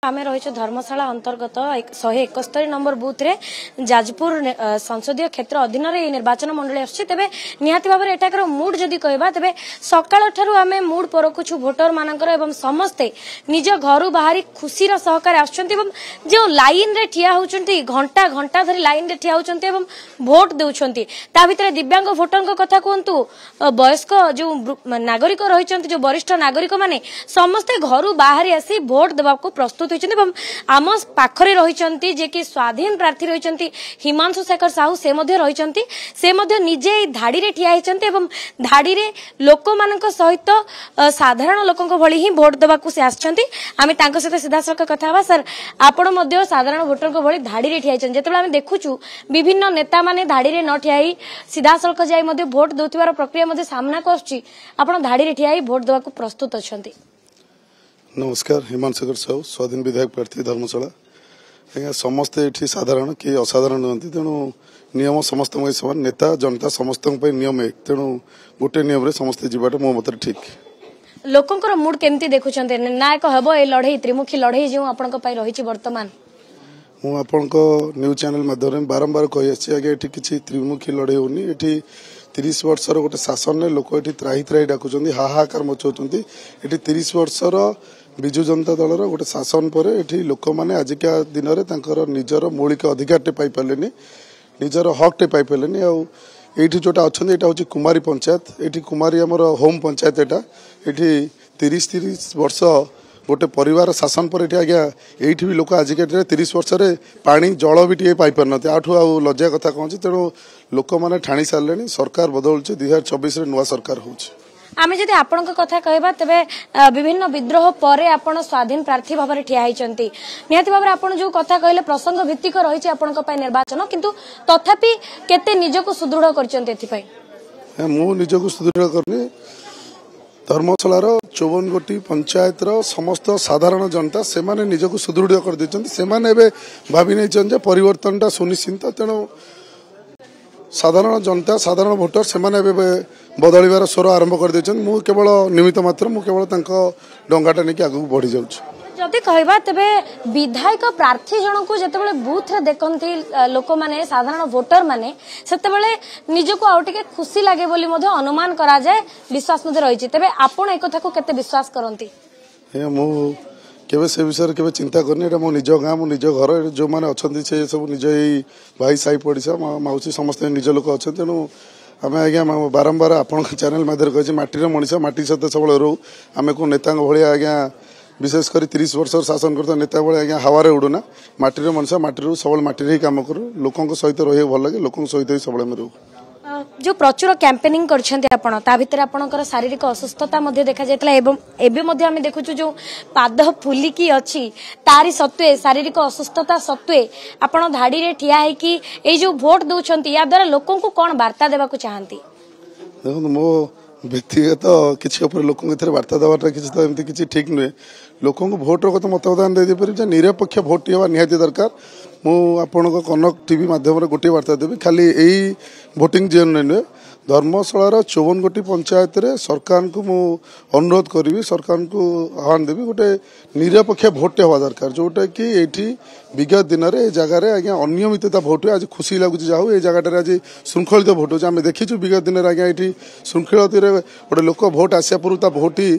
आमे रही धर्मशाला अंतर्गत 171 नंबर बूथ रे जाजपुर संसदीय क्षेत्र अधीन रे निर्वाचन मंडली आछि। तेबे निहाती भाबरे एटाकर मूड जदि कहबा तेबे सकाळ ठारू आमे मूड परखुछु भोटर मानकर एवं समस्ते निज घरु बाहरी खुशी रो सहकार आछंती एवं जो लाइन रे ठिया होचंती घंटा घंटा धरि लाइन रे ठिया होचंती एवं वोट देउछंती। ता भितरे दिव्यांग भोटर कथा कहंतु वयस्क जो नागरिक रहिचंती जो वरिष्ठ नागरिक माने समस्ते घरु बाहरी आसी वोट देबा को प्रस्तुत आम पाखरे रही जे कि स्वाधीन प्रार्थी रही हिमांशु शेखर साहू से रही निजे धाड़ी रे ठिया एवं धाड़ी रे लोक मान सहित साधारण लोकों भली ही भोट देवा से आछंती। आमे तांको सहित सीधा सख कथा हवा। सर आपण मध्य साधारण भोटर को भली धाड़ी रे ठिया जेतेबेले आमे देखुछु विभिन्न नेता माने धाड़ी रे न ठिया सीधा सख जाई मध्य भोट देउथिबार प्रक्रिया मध्य सामना को आछी। आपण धाड़ी रे ठिया भोट देवा को प्रस्तुत अछंती। नमस्कार, हिमांशु शेखर साहू स्वाधीन विधायक प्रार्थी धर्मशाला। आज्ञा समस्ते ये साधारण कि असाधारण नुहति तेणु नियम समस्त समान नेता जनता समस्त नियम एक तेणु गोटे नियम समस्ते जीवाटा मो मत ठीक। लोकंकर मूड केमती देखुछन्ते निर्णायक हबो ए लड़ाई त्रिमुखी लड़ाई जो आपनक पई रहिछि वर्तमान मु आपनक न्यूज चैनल माध्यम बारंबार कहि आछि। आगे एठी किछि त्रिमुखी लड़ाई होनी। एठी 30 वर्षर गोटे शासन ने लोक एठी त्राही त्राही डाकुचंती हाहाकार मचाउचंती। एठी 30 वर्षर विजु जनता दलर गोटे शासन पर एठी लोक माने आजिका दिन रे तांकर निजर मौलिक अधिकार टे पाई पालेनी निजर हक टे पाई पालेनी। आ एठी जोटा अछंती एटा होची कुमारी पंचायत। एठी कुमारी हमर होम पंचायत एटा एठी 30 वर्ष गोटे परिवार शासन पर एठी आज्ञा एठी भी लोक आजिका 30 वर्ष रे पानी जल भी टे पाई पारनते आठु आ लज्जा कथा कहूँ। तेणु लोक माने ठाणी सारे सरकार बदलुचे 2024 रे नुआ सरकार होची। आमे जदि आपनक कथा कहबा तबे विभिन्न विद्रोह परे आपण स्वाधीन प्रार्थी भाबरे ठिया हिचंती। निहाती भाबरे आपण जो कथा कहले प्रसंग भित्तिक रहिछि आपनक पय निर्वाचन किंतु तथापि केते निजको सुदृढ़ करचंती एथि पय मु निजको सुदृढ़ करनी। धर्मशालार 54 गोटी पंचायत समस्त साधारण जनता से माने निजको सुदृढ़ कर देचंती। से माने एबे भाबी नै जे परिवर्तनटा सुनिश्चित। तेणु साधारण जनता साधारण भोटर से माने बदलिबार स्वर आरंभ कर देचन। मु केवल निमित्त मात्र मु केवल तांको डंगाटा नेकी आगु बढ़ी जाउछ। जदि कहबा तबे विधायक प्रार्थी जन को जेतेबेले बूथ रे देखंती लोक माने साधारण वोटर माने सेतेबेले निजको आउटिके खुशी लागे बोली मधे अनुमान करा जाय विश्वास मधे रहिछि। तबे आपण एक कथा को केते विश्वास करंती मु केबे से विषय केबे चिंता करनी। एटा मो निज गाँ मो निज घर जो माने अछंती से सब निज भाई साई पड़िसा माउसी समस्त निज लोक अछंती। तेणु आमे आज्ञा बारंबार आपण चैनल माध्यम कहि माटीर मनीषा माटी सहित सब रहू आमे को नेता भलिया आज्ञा विशेष कर 30 वर्ष शासन करता नेता भाई आज्ञा हवारे उड़ूना माटीर मनीषा माटी सब माटी ही कम करूँ लोकों सहित रही भल लगे लोकों सहित ही सब रहू। जो प्रचुर कैंपेनिंग करछन्ते आपण ता भितर आपनकर शारीरिक असुस्थता मध्ये देखा जायतला एवं एबे मध्ये आमे देखुछु जो पाद फुलिकी अछि तारी सत्वे शारीरिक असुस्थता सत्वे आपण धाडी रे ठिया है कि ए जो वोट दउछन्ती या द्वारा लोकों को कोन वार्ता देबा को चाहंती। देखो मो व्यक्तिगत किसी ऊपर लोकों के वार्ता देवाटा किसी तो एमती किसी ठीक नुहे। लोकों को भोटर को तो मतदान दे पारे निरपेक्ष भोट हवा निहाती दरकार। मु आपण कनक टीवी माध्यम गोटे वार्ता देवी खाली यही भोटिंग जेन नुहे। धर्मशालार 54 गोटी पंचायत रे सरकार को मु अनुरोध करी सरकार को आह्वान देवी गोटे निरपेक्ष भोट हवा दरकार जोटा कि ये विगत दिन में जगार आज्ञा अनियमितता भोट आज खुशी लगुच जाऊ ये जगह आज श्रृंखलित भोट हो आम देखीचु विगत दिन में आज्ञा ये श्रृंखलित गोटे लोक भोट आसा पूर्व भोट ही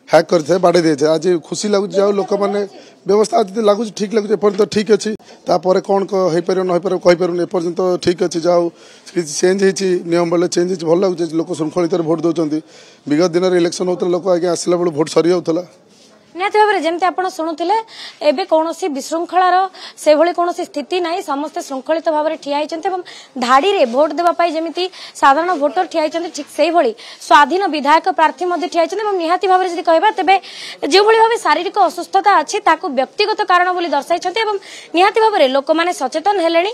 हैक कर बाड़े दे आज खुशी लगुच जाऊ लोक मैंने व्यवस्था आज लगुच ठीक लगुच एपर्यंत ठीक अच्छी तापर कौन हो पार न हो पार एपर्यंत ठीक अच्छी जाऊ चेंज होती नियम बेले चेंज होती भल लगुच लोक श्रृंखलित भोट दौरान विगत दिन में इलेक्शन होता लोक आगे आसला बेलू भोट सरी जाऊला। निहाती भाव जमती आपण शुणुले एबे कौनसी विशृंखलार से भली कौनसी स्थिति नाही समस्त श्रृंखलित भाव में ठिया होइछन्ते एवं धाड़ी रे भोट देबा पाई जेमिति साधारण भोटर ठिया होइछन्ते ठीक सेही भली स्वाधीन विधायक प्रार्थी मध्ये ठिया होइछन्ते एवं निहाती भाव जदि कहबा तबे जे भली भाव शारीरिक असुस्थता अछि ताकू व्यक्तिगत कारण बोली दर्शाइछन्ते एवं निहाती भाव लोक माने सचेतन हेलेनी